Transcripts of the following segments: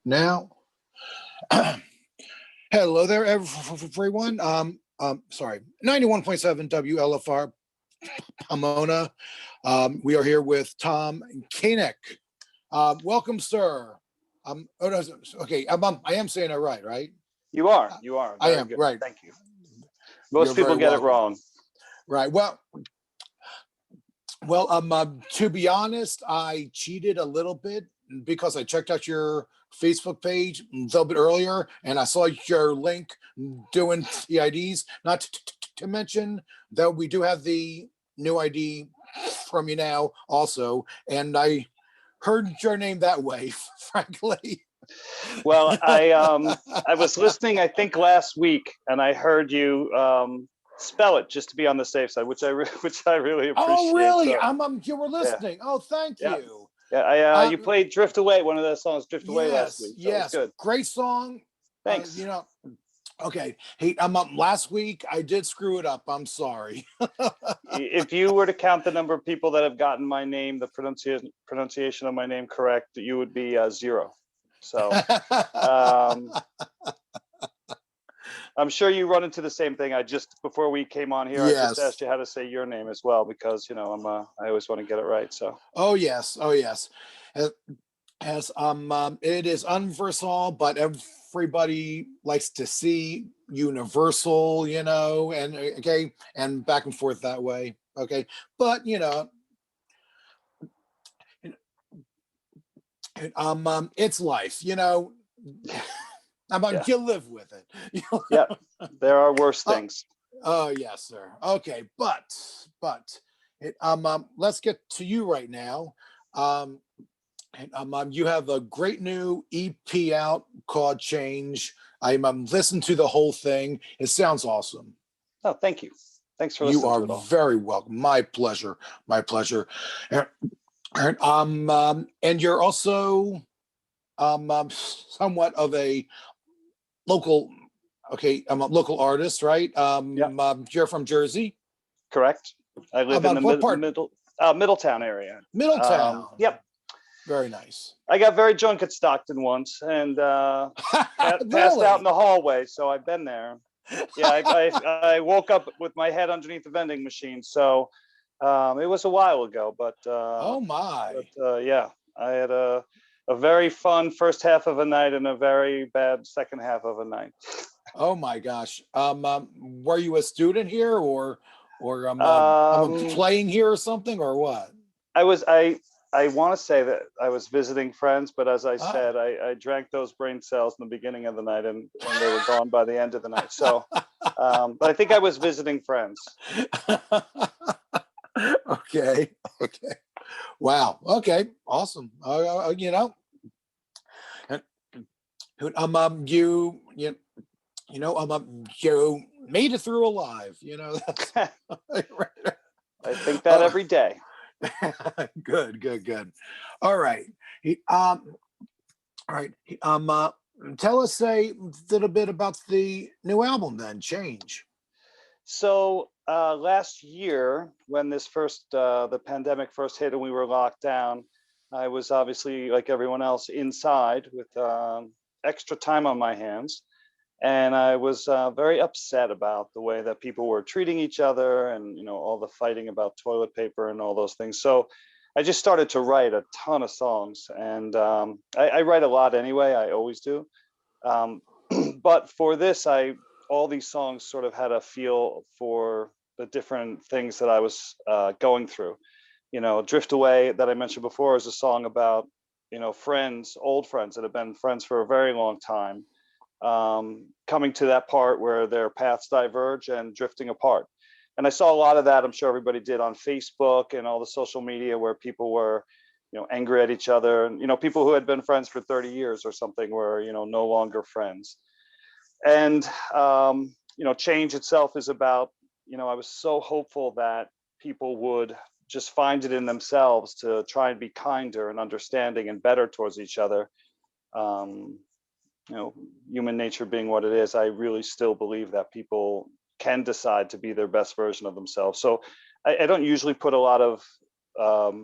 Now, hello there, everyone. Sorry, 91.7 WLFR Pomona. We are here with Tom Kanach. Welcome, sir. Oh, no, okay, I am saying it right? You are. You are. I Very am, good. right. Thank you. Most You're people very get it welcome. wrong. Right. Well, to be honest, I cheated a little bit because I checked out your Facebook page a little bit earlier, and I saw your link doing the IDs. Not to mention that we do have the new ID from you now, also, and I heard your name that way, frankly. Well, I was listening, I think last week, and I heard you spell it just to be on the safe side, which I really appreciate. Oh, really? So, You were listening. Yeah. Oh, thank Yeah. you. Yeah. You played "Drift Away," one of those songs, "Drift Away" last Yes, week. So it was yes, good. great song. Thanks. Okay. Hey, I'm up. Last week I did screw it up. I'm sorry. If you were to count the number of people that have gotten my name, the pronunciation of my name correct, you would be 0. So. I'm sure you run into the same thing. Before we came on here, I just Yes. asked you how to say your name as well, because I always want to get it right. So. Oh yes. Oh yes. It is universal, but everybody likes to see universal, and okay, and back and forth that way. Okay, but it's life. Yeah. You live with it. Yeah, there are worse things. Oh yes, sir. Okay, but let's get to you right now. You have a great new EP out called Change. I'm listened to the whole thing. It sounds awesome. Oh, thank you. Thanks for You listening are to it all. very welcome. My pleasure. My pleasure. And you're also somewhat of a local, okay, I'm a local artist, right? Yeah. You're from Jersey. Correct. I live in the What part? Middletown area. Middletown. Yep. Very nice. I got very drunk at Stockton once and passed Really? out in the hallway. So I've been there. Yeah, I woke up with my head underneath the vending machine. So it was a while ago, but Oh my. yeah, I had a very fun first half of a night and a very bad second half of a night. Oh my gosh. Were you a student here or playing here or something or what? I want to say that I was visiting friends, but as I said, I drank those brain cells in the beginning of the night and they were gone by the end of the night. So, but I think I was visiting friends. Okay. Wow. Okay. Awesome. You made it through alive. I think that every day. Good. All right. All right. Tell us a little bit about the new album then, Change. So last year, when the pandemic first hit and we were locked down, I was obviously, like everyone else, inside with extra time on my hands. And I was very upset about the way that people were treating each other and, all the fighting about toilet paper and all those things. So I just started to write a ton of songs. And I write a lot anyway, I always do. But for this, all these songs sort of had a feel for the different things that I was going through. Drift Away, that I mentioned before, is a song about, friends, old friends that have been friends for a very long time. Coming to that part where their paths diverge and drifting apart. And I saw a lot of that, I'm sure everybody did, on Facebook and all the social media, where people were, angry at each other. And, people who had been friends for 30 years or something were, no longer friends. And, change itself is about, I was so hopeful that people would just find it in themselves to try and be kinder and understanding and better towards each other. Human nature being what it is, I really still believe that people can decide to be their best version of themselves. So I don't usually put a lot of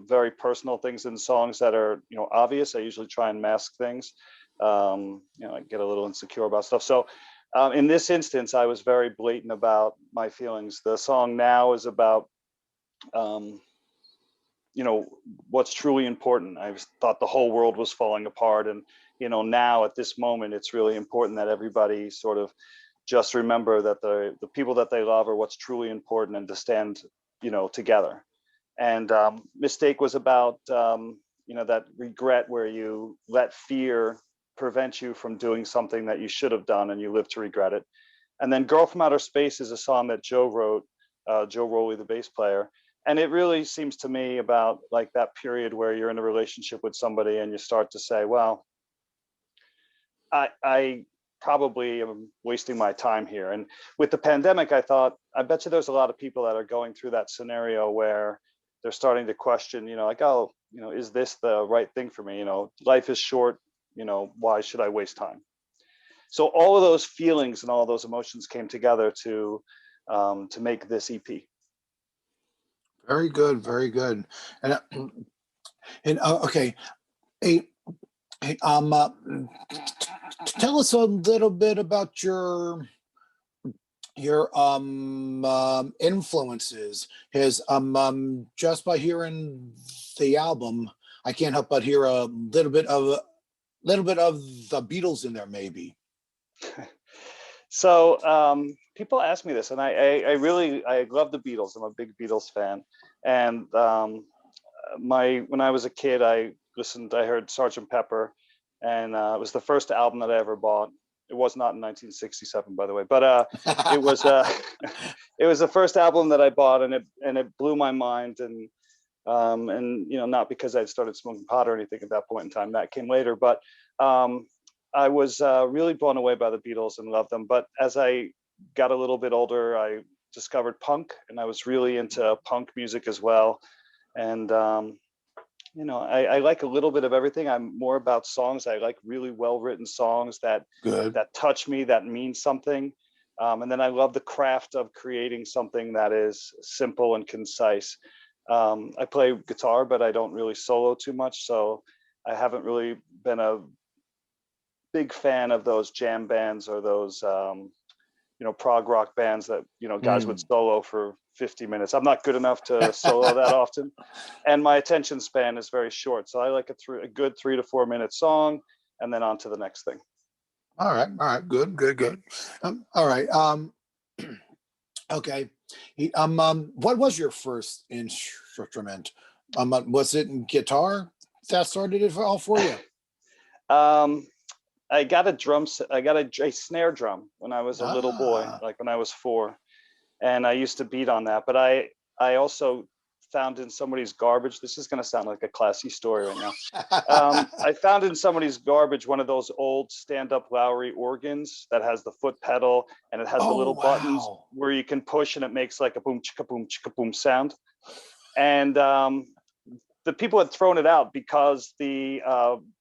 very personal things in songs that are, obvious. I usually try and mask things. I get a little insecure about stuff. So in this instance, I was very blatant about my feelings. The song Now is about, what's truly important. I thought the whole world was falling apart. And, now at this moment, it's really important that everybody sort of just remember that the people that they love are what's truly important, and to stand, together. And Mistake was about, that regret where you let fear prevent you from doing something that you should have done and you live to regret it. And then Girl from Outer Space is a song that Joe wrote, Joe Rowley, the bass player. And it really seems to me about like that period where you're in a relationship with somebody and you start to say, well, I probably am wasting my time here. And with the pandemic, I thought, I bet you there's a lot of people that are going through that scenario where they're starting to question, like, oh, is this the right thing for me? Life is short, why should I waste time? So all of those feelings and all those emotions came together to make this EP. Very good, very good. And okay, hey, hey, tell us a little bit about your influences. His just by hearing the album, I can't help but hear a little bit of the Beatles in there, maybe. So people ask me this, and I love the Beatles. I'm a big Beatles fan, and when I was a kid, I heard Sergeant Pepper, and it was the first album that I ever bought. It was not in 1967, by the way, but it was it was the first album that I bought, and it blew my mind. And not because I'd started smoking pot or anything at that point in time. That came later, but I was really blown away by the Beatles and loved them. But as I got a little bit older, I discovered punk, and I was really into punk music as well. And I like a little bit of everything. I'm more about songs. I like really well-written songs that touch me, that mean something. And then I love the craft of creating something that is simple and concise. I play guitar, but I don't really solo too much. So I haven't really been a big fan of those jam bands or those, prog rock bands that, guys would solo for 50 minutes. I'm not good enough to solo that often. And my attention span is very short. So I like a good 3 to 4 minute song and then on to the next thing. All right. Good. All right. Okay. What was your first instrument? Was it guitar that started it all for you? I got a snare drum when I was a little boy, like when I was 4, and I used to beat on that. But I also found in somebody's garbage. This is going to sound like a classy story right now. I found in somebody's garbage one of those old stand-up Lowry organs that has the foot pedal, and it has the little buttons where you can push, and it makes like a boom chicka boom sound. And the people had thrown it out because the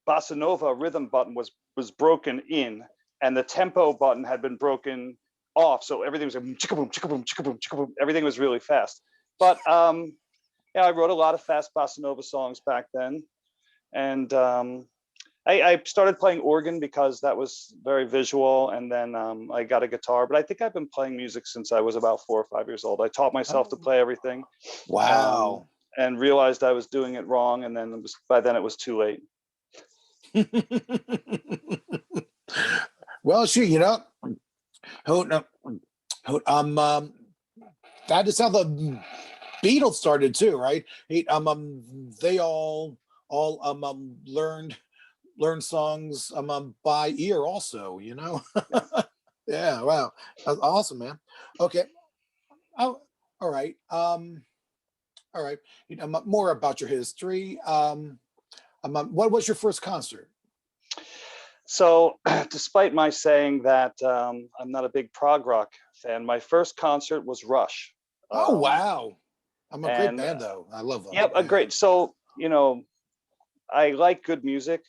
bossa nova rhythm button was broken in, and the tempo button had been broken off. So everything was like chicka boom, chicka boom, chicka boom, chicka boom. Everything was really fast. But I wrote a lot of fast bossa nova songs back then. And I started playing organ because that was very visual. And then I got a guitar. But I think I've been playing music since I was about 4 or 5 years old. I taught myself to play everything. Wow. And realized I was doing it wrong. And then by then it was too late. Well, that is how the Beatles started too, right? They all learned songs by ear also, Yeah, wow. That's awesome, man. Okay. Oh, all right. All right. More about your history. What was your first concert? So despite my saying that I'm not a big prog rock fan, my first concert was Rush. Oh, wow. I'm a great band though. I love them. Yep, great. So, I like good music,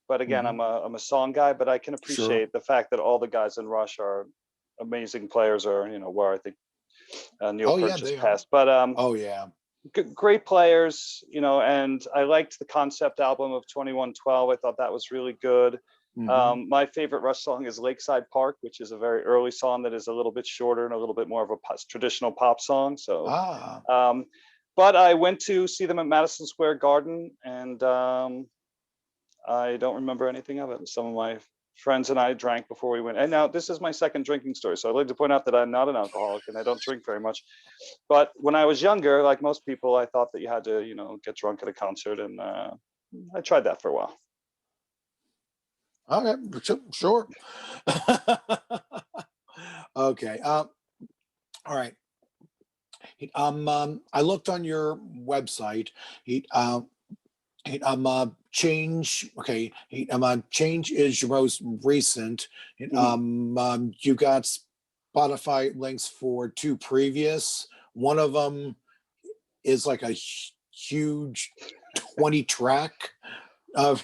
but again, I'm a song guy, but I can appreciate the fact that all the guys in Rush are amazing players, or, where I think Neil Peart just passed. But great players, and I liked the concept album of 2112. I thought that was really good. My favorite Rush song is Lakeside Park, which is a very early song that is a little bit shorter and a little bit more of a traditional pop song. So, Ah, but I went to see them at Madison Square Garden, and I don't remember anything of it. Some of my friends and I drank before we went. And now this is my second drinking story. So I'd like to point out that I'm not an alcoholic and I don't drink very much. But when I was younger, like most people, I thought that you had to, get drunk at a concert. And I tried that for a while. okay, sure. Okay. All right. I looked on your website. Change. Okay. Change is your most recent. You got Spotify links for two previous. One of them is like a huge 20 track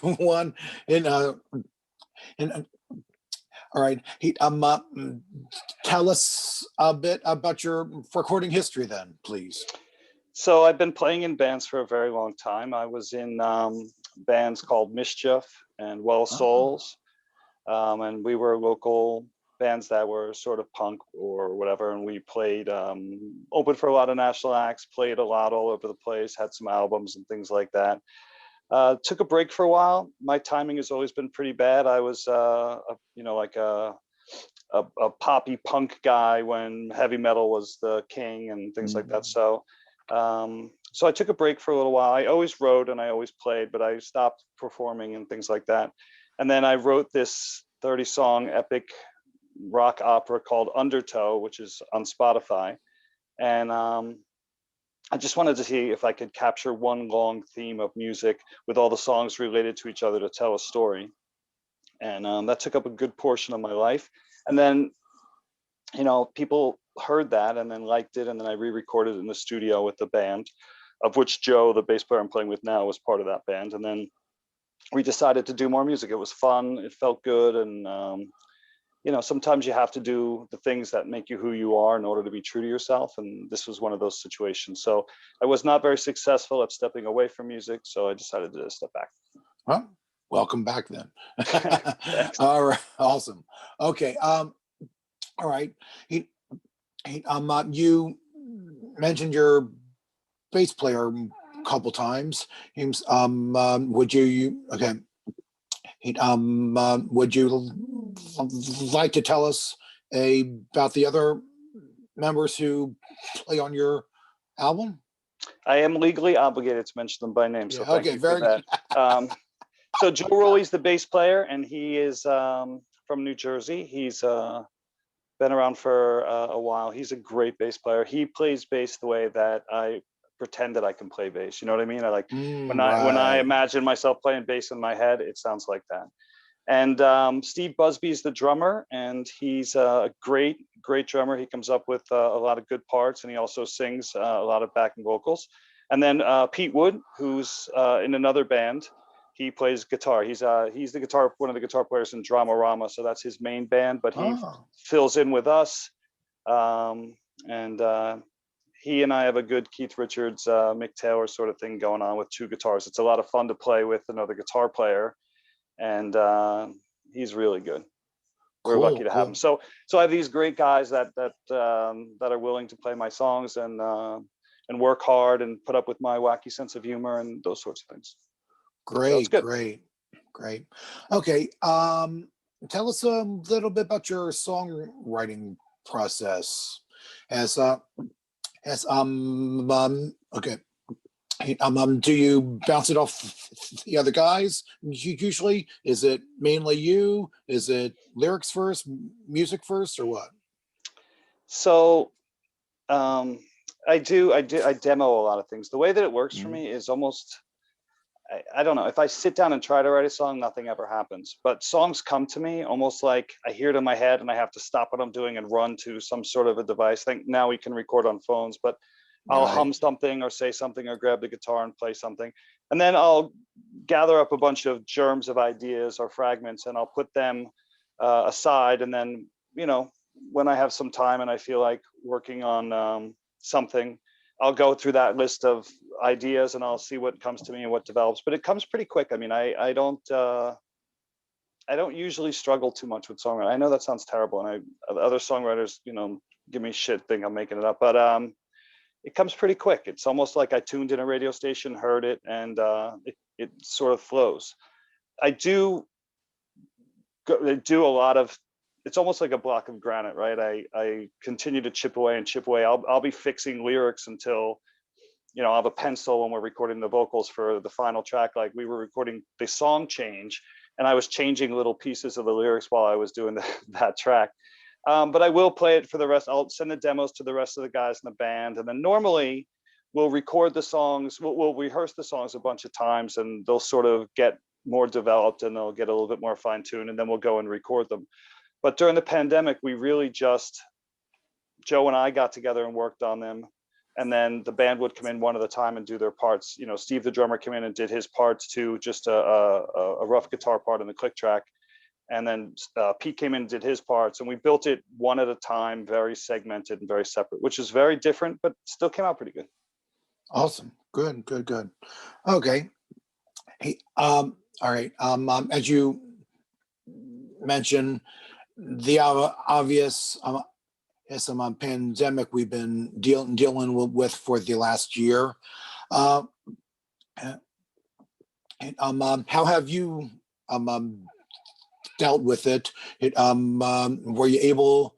one, and all right. Tell us a bit about your recording history, then, please. So I've been playing in bands for a very long time. I was in bands called Mischief and Well Souls, and we were local bands that were sort of punk or whatever, and we played open for a lot of national acts, played a lot all over the place, had some albums and things like that. Took a break for a while. My timing has always been pretty bad. I was like a poppy punk guy when heavy metal was the king and things like that. So I took a break for a little while. I always wrote and I always played, but I stopped performing and things like that. And then I wrote this 30-song epic rock opera called Undertow, which is on Spotify. And I just wanted to see if I could capture one long theme of music with all the songs related to each other to tell a story. And that took up a good portion of my life. And then, people heard that and then liked it. And then I re-recorded in the studio with the band, of which Joe, the bass player I'm playing with now, was part of that band. And then we decided to do more music. It was fun. It felt good. And, sometimes you have to do the things that make you who you are in order to be true to yourself. And this was one of those situations. So I was not very successful at stepping away from music. So I decided to step back. Well, welcome back then. All right. Awesome. Okay. All right. You mentioned your bass player a couple times. Would you okay? Would you like to tell us about the other members who play on your album? I am legally obligated to mention them by name, so thank you very for that. So Joe Rowley's the bass player, and he is from New Jersey. He's been around for a while. He's a great bass player. He plays bass the way that I pretend that I can play bass. You know what I mean? I like when I imagine myself playing bass in my head, it sounds like that. And Steve Busby is the drummer, and he's a great drummer. He comes up with a lot of good parts, and he also sings a lot of backing vocals. And then Pete Wood, who's in another band, he plays guitar. He's one of the guitar players in Dramarama, so that's his main band. But he fills in with us, and he and I have a good Keith Richards, Mick Taylor sort of thing going on with two guitars. It's a lot of fun to play with another guitar player. And he's really good. We're lucky to have him. So I have these great guys that are willing to play my songs and work hard and put up with my wacky sense of humor and those sorts of things. Great. Okay. Tell us a little bit about your songwriting process. Okay. Do you bounce it off the other guys? Usually, is it mainly you? Is it lyrics first, music first, or what? So, I demo a lot of things. The way that it works for me is almost, I don't know. If I sit down and try to write a song, nothing ever happens. But songs come to me almost like I hear it in my head, and I have to stop what I'm doing and run to some sort of a device. I think now we can record on phones, but I'll hum something or say something or grab the guitar and play something. And then I'll gather up a bunch of germs of ideas or fragments, and I'll put them aside. And then, when I have some time and I feel like working on something, I'll go through that list of ideas and I'll see what comes to me and what develops. But it comes pretty quick. I mean, I don't I don't usually struggle too much with songwriting. I know that sounds terrible, and other songwriters, give me shit, think I'm making it up, but it comes pretty quick. It's almost like I tuned in a radio station, heard it, and it sort of flows. I do do a lot of. It's almost like a block of granite, right? I continue to chip away and chip away. I'll be fixing lyrics until, I'll have a pencil when we're recording the vocals for the final track. Like we were recording the song change, and I was changing little pieces of the lyrics while I was doing that track. But I will play it for the rest. I'll send the demos to the rest of the guys in the band. And then normally we'll record the songs, we'll rehearse the songs a bunch of times, and they'll sort of get more developed and they'll get a little bit more fine tuned, and then we'll go and record them. But during the pandemic, we really just, Joe and I got together and worked on them. And then the band would come in one at a time and do their parts. Steve, the drummer, came in and did his parts too, just a rough guitar part on the click track. And then Pete came in and did his parts, and we built it one at a time, very segmented and very separate, which is very different, but still came out pretty good. Awesome. Good. Okay. Hey, all right. As you mentioned, the obvious pandemic we've been dealing with for the last year. How have you dealt with it? Were you able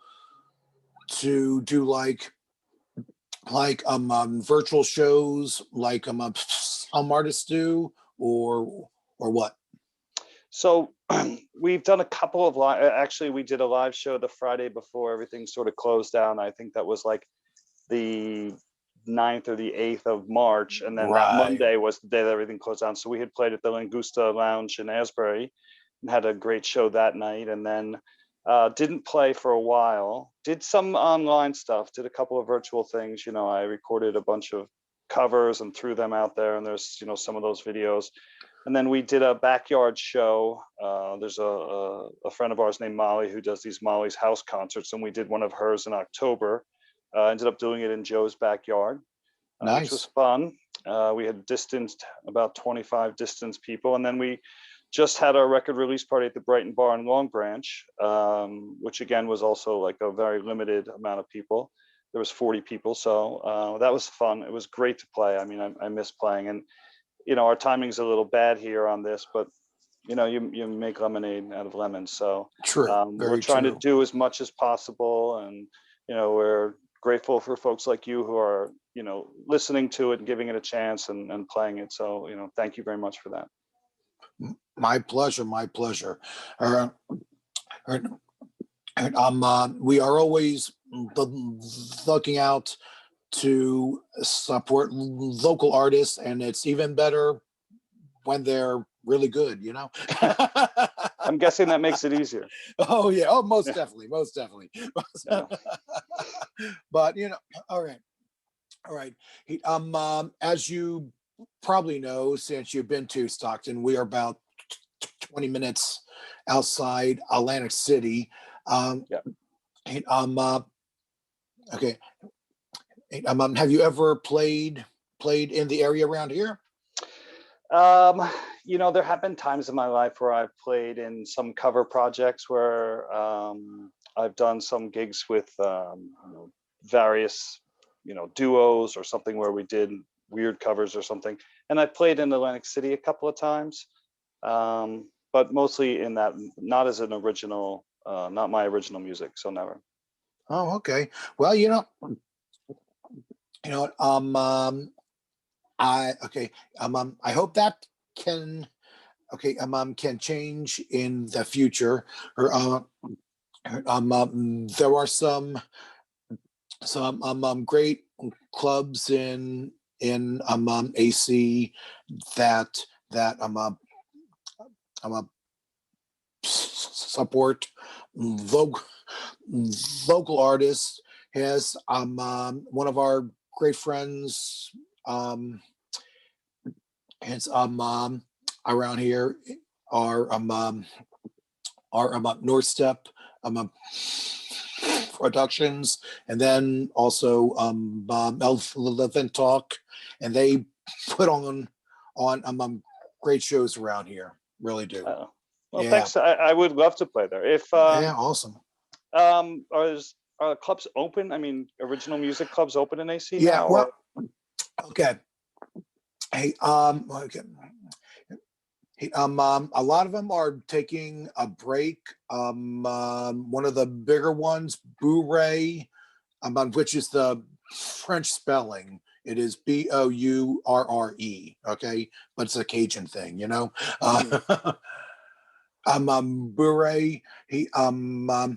to do like virtual shows like some artists do, or what? So we've done a couple of live. Actually, we did a live show the Friday before everything sort of closed down. I think that was like the 9th or the 8th of March, and then that Monday was the day that everything closed down. So we had played at the Langusta Lounge in Asbury and had a great show that night, and then didn't play for a while. Did some online stuff, did a couple of virtual things. I recorded a bunch of covers and threw them out there, and there's some of those videos. And then we did a backyard show. There's a friend of ours named Molly who does these Molly's House concerts, and we did one of hers in October. Ended up doing it in Joe's backyard, nice. Which was fun. We had distanced about 25 distance people, and then we just had our record release party at the Brighton Bar in Long Branch, which again was also like a very limited amount of people. There was 40 people, so that was fun. It was great to play. I mean, I miss playing, and our timing's a little bad here on this, but you make lemonade out of lemons. So true. We're trying to do as much as possible, and we're grateful for folks like you who are listening to it and giving it a chance and playing it. So thank you very much for that. My pleasure. We are always looking out to support local artists, and it's even better when they're really good, I'm guessing that makes it easier. Oh yeah. Oh, most definitely. Yeah. But all right. As you probably know, since you've been to Stockton, we are about 20 minutes outside Atlantic City. Yeah. Okay. Have you ever played in the area around here? There have been times in my life where I've played in some cover projects where I've done some gigs with various duos or something where we did weird covers or something, and I played in Atlantic City a couple of times, but mostly in that, not as an original, not my original music, so never. Oh, okay. Well, I hope that can change in the future. Or there are some great clubs in AC that support local artists. Has one of our great friends is around here are North Step Productions, and then also Elephant Talk, and they put on great shows around here. Really do. Well, Well, Yeah. thanks. I would love to play there. If Yeah. Awesome. are clubs open? I mean, original music clubs open in AC Yeah. now, or Well, okay. Hey, okay. Hey, a lot of them are taking a break. One of the bigger ones, Boo-Ray, which is the French spelling. It is Bourre. Okay, but it's a Cajun thing, you know. Bure, he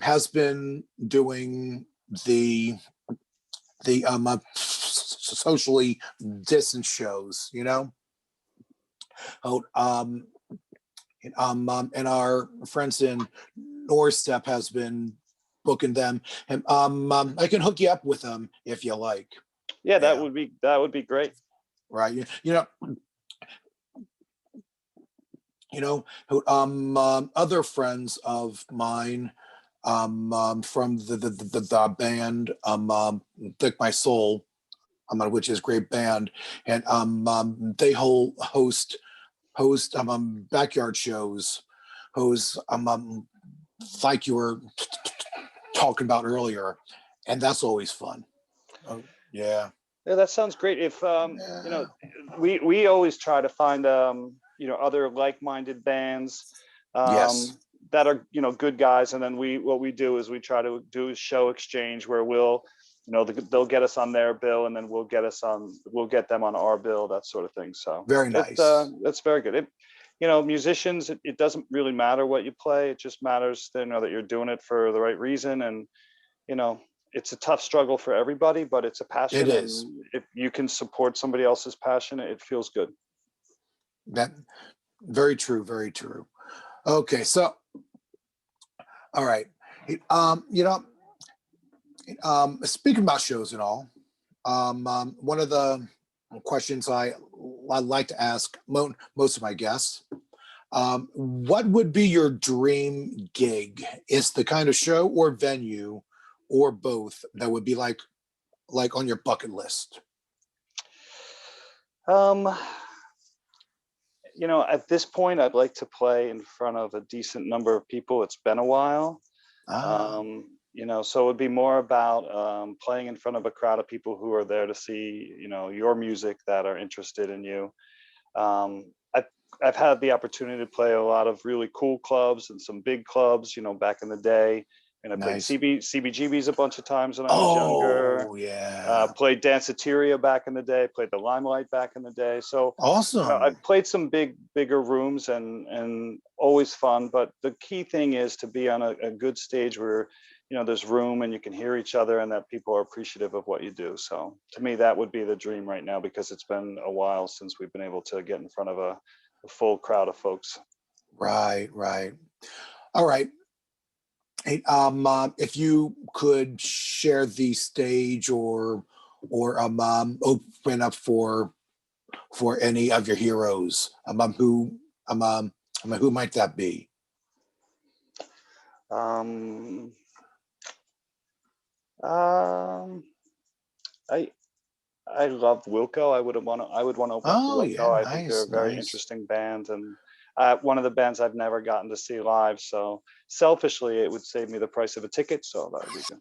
has been doing the socially distant shows, you know. Oh, and our friends in Norstep has been booking them, and I can hook you up with them if you like. yeah, Yeah, that would be great. right. You know, other friends of mine from the band Thick My Soul, which is a great band, and they host backyard shows, who's like you were talking about earlier, and that's always fun. Oh, yeah. Yeah, that sounds great. If Yeah. we always try to find other like-minded bands Yes. that are good guys, and then what we do is we try to do a show exchange where we'll they'll get us on their bill, and then we'll get them on our bill, that sort of thing. So Very nice. that's very good. Musicians, it doesn't really matter what you play. It just matters that you're doing it for the right reason, and you know it's a tough struggle for everybody, but it's a It passion, is. and if you can support somebody else's passion, it feels good. That very true, very true. Okay, so all right. You know, speaking about shows and all, one of the questions I like to ask most of my guests, what would be your dream gig? Is the kind of show or venue or both that would be like on your bucket list? um at this point, I'd like to play in front of a decent number of people. It's been a while. Ah, So it would be more about playing in front of a crowd of people who are there to see your music, that are interested in you. I've had the opportunity to play a lot of really cool clubs and some big clubs, back in the day. And I played nice. CBGB's a bunch of times when I was younger. Oh, yeah. Played Danceteria back in the day. Played the Limelight back in the day. So Awesome. I've played some bigger rooms, and always fun. But the key thing is to be on a good stage where there's room and you can hear each other, and that people are appreciative of what you do. So to me, that would be the dream right now, because it's been a while since we've been able to get in front of a full crowd of folks. Right, right. All right. Hey, if you could share the stage or open up for any of your heroes, who might that be? Um, um, I I love Wilco. I would want to open up for Oh yeah, Wilco. I think they're nice, a very nice. interesting band, and one of the bands I've never gotten to see live. So selfishly, it would save me the price of a ticket. So that would be good.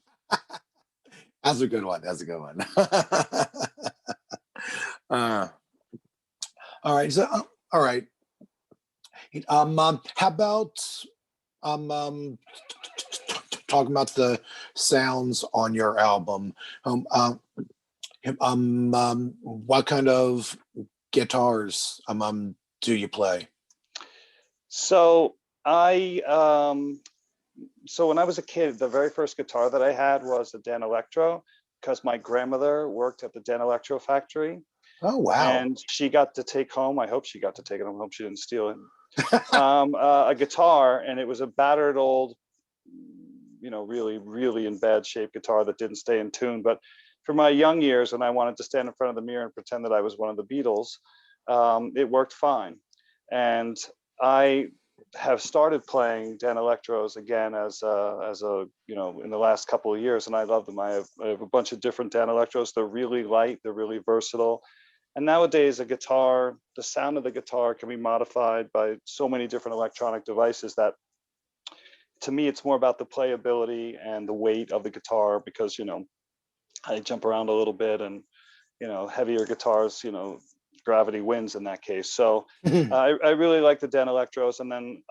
That's a good one. That's a good one. uh, all right. So, all right. How about talking about the sounds on your album? What kind of guitars do you play? So I so when I was a kid, the very first guitar that I had was a Dan Electro, because my grandmother worked at the Dan Electro factory, Oh wow. and she got to take home. I hope she got to take it home. I hope she didn't steal it. A guitar, and it was a battered old, really, really in bad shape guitar that didn't stay in tune. But for my young years, when I wanted to stand in front of the mirror and pretend that I was one of the Beatles, it worked fine. And I have started playing Dan Electros again as a in the last couple of years, and I love them. I have a bunch of different Dan Electros. They're really light. They're really versatile. And nowadays, a guitar, the sound of the guitar can be modified by so many different electronic devices that, to me, it's more about the playability and the weight of the guitar, because, I jump around a little bit, and, heavier guitars, gravity wins in that case. So I really like the Den Electros. And then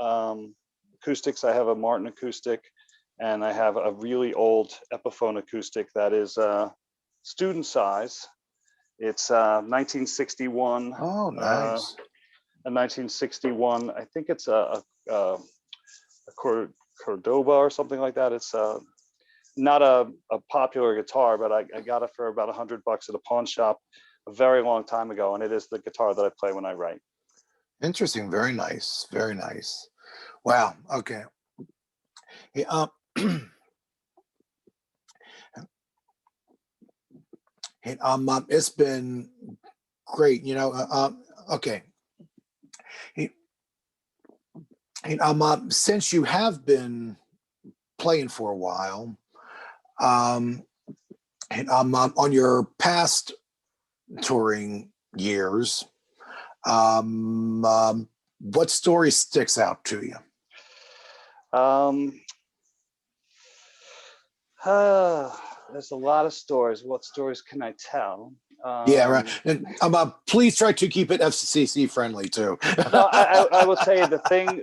acoustics, I have a Martin acoustic, and I have a really old Epiphone acoustic that is student size. It's 1961. Oh, nice. A 1961. I think it's a Cordoba or something like that. It's not a popular guitar, but I got it for about $100 at a pawn shop a very long time ago, and it is the guitar that I play when I write. Interesting. Very nice. Very nice. Wow. Okay. Hey, hey, it's been great. Okay. Hey, hey, since you have been playing for a while, and on your past touring years, what story sticks out to you? There's a lot of stories. What stories can I tell? Yeah, right. And please try to keep it FCC friendly too. No, I will tell you the thing.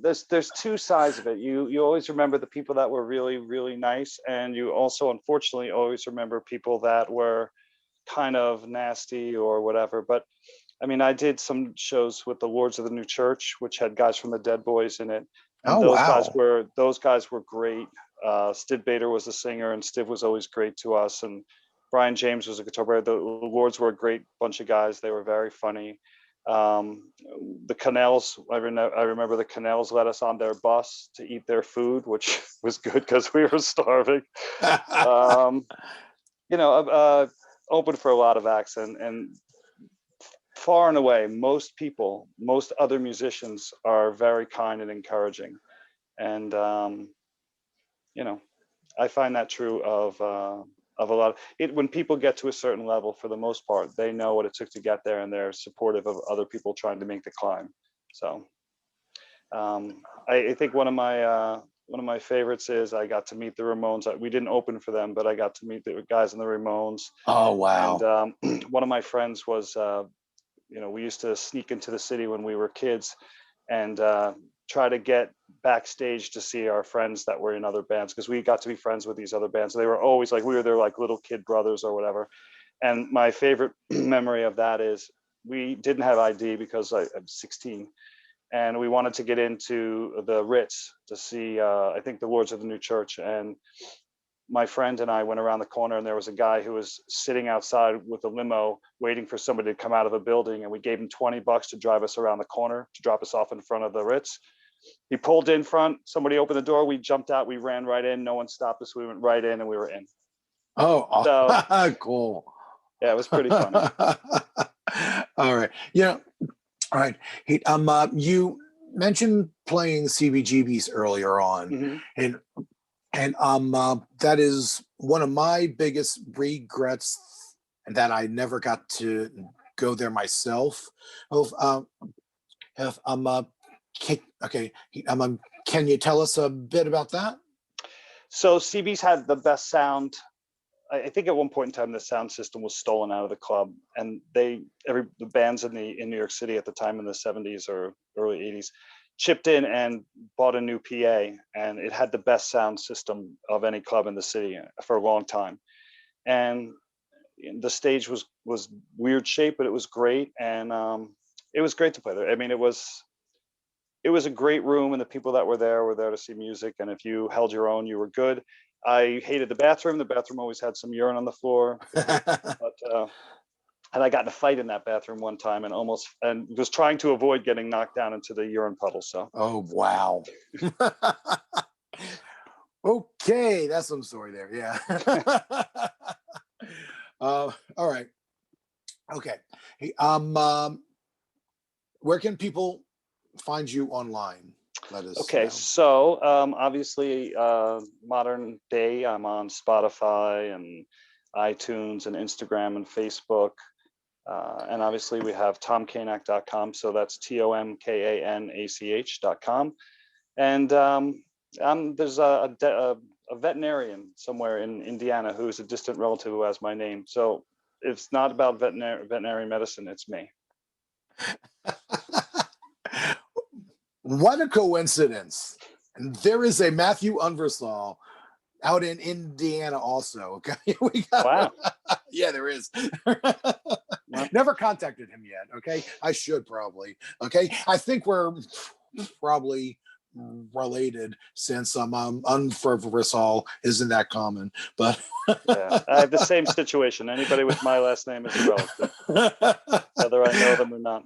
There's two sides of it. You always remember the people that were really, really nice, and you also, unfortunately, always remember people that were kind of nasty or whatever. But I mean, I did some shows with the Lords of the New Church, which had guys from the Dead Boys in it, and Oh, wow. those guys were great. Stiv Bader was the singer, and Stiv was always great to us. And Brian James was a guitar player. The Lords were a great bunch of guys. They were very funny. The Canals, I remember the Canals let us on their bus to eat their food, which was good because we were starving. Open for a lot of acts, and far and away, most other musicians are very kind and encouraging. And, I find that true of a lot of it. When people get to a certain level, for the most part, they know what it took to get there, and they're supportive of other people trying to make the climb. So I think one of my favorites is I got to meet the Ramones. We didn't open for them, but I got to meet the guys in the Ramones. Oh, wow. And one of my friends was, we used to sneak into the city when we were kids and try to get backstage to see our friends that were in other bands, because we got to be friends with these other bands. They were always like, we were their like little kid brothers or whatever. And my favorite memory of that is we didn't have ID because I'm 16. And we wanted to get into the Ritz to see, I think, the Lords of the New Church. And my friend and I went around the corner, and there was a guy who was sitting outside with a limo waiting for somebody to come out of a building. And we gave him $20 to drive us around the corner, to drop us off in front of the Ritz. He pulled in front, somebody opened the door, we jumped out, we ran right in, no one stopped us, we went right in, and we were in. Oh, So, cool. Yeah, it was pretty funny. All right. All right. Hey, you mentioned playing CBGBs earlier on, Mm-hmm. and that is one of my biggest regrets, that I never got to go there myself. Can you tell us a bit about that? So CB's had the best sound. I think at one point in time the sound system was stolen out of the club, and the bands in New York City at the time in the 70s or early 80s chipped in and bought a new PA, and it had the best sound system of any club in the city for a long time. And the stage was weird shape, but it was great, and it was great to play there. I mean, it was a great room, and the people that were there to see music, and if you held your own, you were good. I hated the bathroom. The bathroom always had some urine on the floor, and I got in a fight in that bathroom one time, and was trying to avoid getting knocked down into the urine puddle. So. Oh, wow. Okay, that's some story there. Yeah. All right. Okay. Hey, where can people find you online? Let us Okay, know. so obviously, modern day, I'm on Spotify and iTunes and Instagram and Facebook. And obviously we have tomkanach.com. So that's TOMKANACH.com. And there's a veterinarian somewhere in Indiana who's a distant relative who has my name. So it's not about veterinary medicine, it's me. What a coincidence. And there is a Matthew Unversall out in Indiana also. Okay. We got, Wow. yeah, there is. Never contacted him yet. Okay. I should probably. Okay. I think we're probably related since Unversall isn't that common. But yeah, I have the same situation. Anybody with my last name is a relative, whether I know them or not.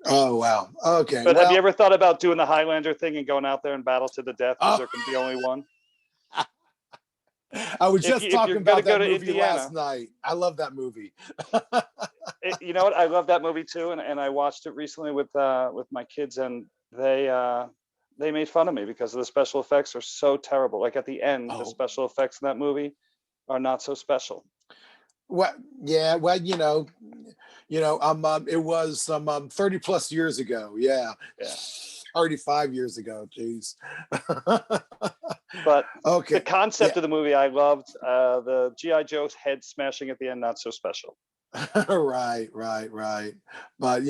Oh, wow. Okay. But have you ever thought about doing the Highlander thing and going out there and battle to the death because there can be only one? I was just talking about that movie Indiana last night. I love that movie. You know what? I love that movie too, and I watched it recently with my kids, and they made fun of me because the special effects are so terrible. Like at the end, the special effects in that movie are not so special. Well, yeah, well, it was some 30 plus years ago. Yeah. 35 years ago. Jeez. But okay. The concept of the movie I loved. The G.I. Joe's head smashing at the end, not so special. Right. But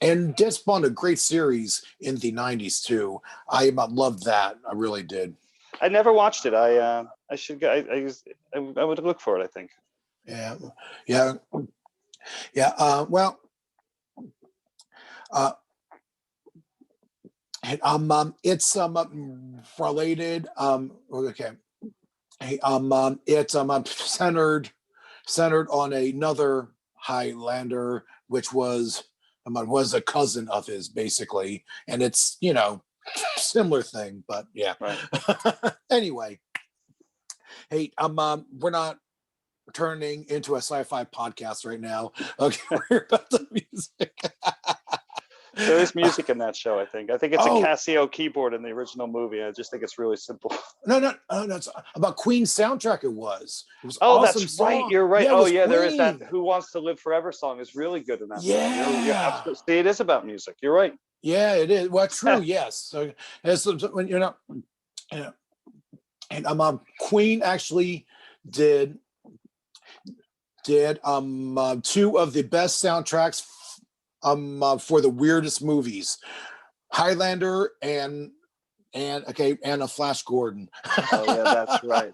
and this spawned a great series in the 90s too. I loved that. I really did. I never watched it. I should go. I would look for it, I think. Yeah. It's related. Okay. It's centered on another Highlander, which was a cousin of his, basically, and it's similar thing, but yeah. Right. Anyway, hey, we're not turning into a sci-fi podcast right now. Okay, we're about the music. There is music in that show, I think. I think it's a Casio keyboard in the original movie. I just think it's really simple. No, it's about Queen's soundtrack. It was awesome. That's song. Right. You're right. Yeah, there is that "Who Wants to Live Forever" song is really good in that. Yeah. You're absolutely, see, it is about music. You're right. Yeah, it is. Well, true. Yes. So when and Queen actually did two of the best soundtracks for the weirdest movies, Highlander and a Flash Gordon. Oh yeah, that's right.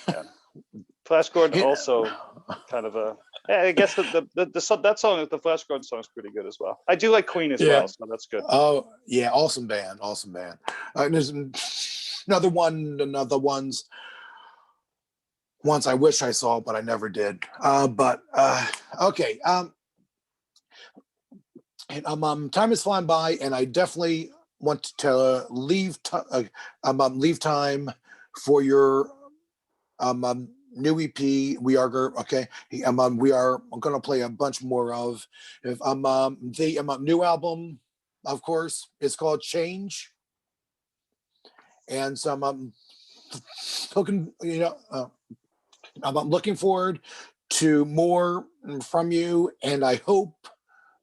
Yeah. Flash Gordon also kind of a. Yeah, I guess that song, the Flash Gordon song, is pretty good as well. I do like Queen as well, so that's good. Oh yeah, awesome band. There's another ones I wish I saw, but I never did. Okay. Time is flying by, and I definitely want to leave time for your new EP. We are going to play a bunch more of. If the new album, of course, it's called Change, and some I'm looking forward to more from you, and I hope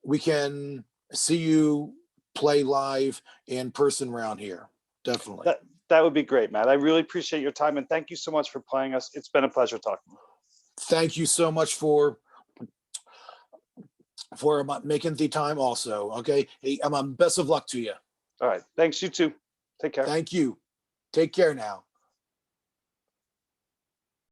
we can see you play live in person around here. Definitely. That would be great, Matt. I really appreciate your time, and thank you so much for playing us. It's been a pleasure talking. Thank you so much for making the time also. Okay. Hey, best of luck to you. All right. Thanks, you too. Take care. Thank you. Take care now.